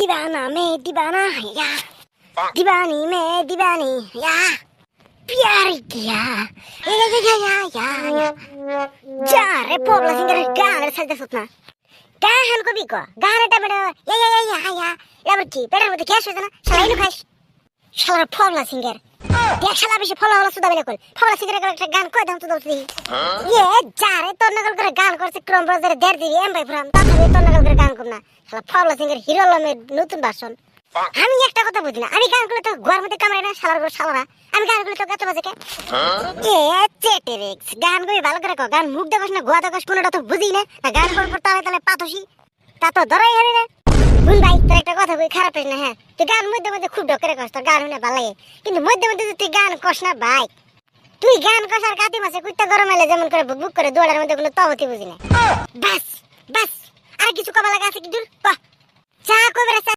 दीवाना में दीवाना या दीवानी में दीवानी या प्यार किया या जा रे पोबला सिंगर गाने सालते सुतना काहन को भी को गाने टमेटो या यार की पेटर मধ্যে গ্যাস হইছে না শালাইনো খাস শালার পোবলা সিঙ্গার দেখ শালা বেশি ফলো হলো সুদা বেলে কল পোবলা সিঙ্গারের একটা গান কই দাম তো দউছি যা রে তোর নকল করে গান করছে ক্রম ব্রাউজারে দেড় দিবি এম ভাই ফ্রাম তাতে তোর নকল করে গান কর না শালা পোবলা সিঙ্গার হিরো লমের নতুন ভার্সন আমি একটা কথা বুঝি না আমি গান করলে তো ঘর মধ্যে কামড়ায় না শালার ঘর শালারা আমি গান করলে তো গাতে বাজে কে চেটেরেক্স গান কই ভালো করে কো গান মুখ দেখাস না গোয়া দেখাস কোনটা তো বুঝি না গান করব তালে পাতসি তা তো ধরাই হবে না বুন ভাই তোর একটা কথা কই খারাপ হইছে না হ্যাঁ তুই গান মধ্যে মধ্যে খুব ডকরে কস তোর গান শুনে ভালো লাগে কিন্তু মধ্যে মধ্যে তুই গান কস না ভাই তুই গান কস আর কাতি মাসে কুইতা গরম এলে যেমন করে বুক করে দৌড়ার মধ্যে কোনো তহতি বুঝি না বাস বাস আর কিছু কবা লাগা আছে কি দূর চা কইবে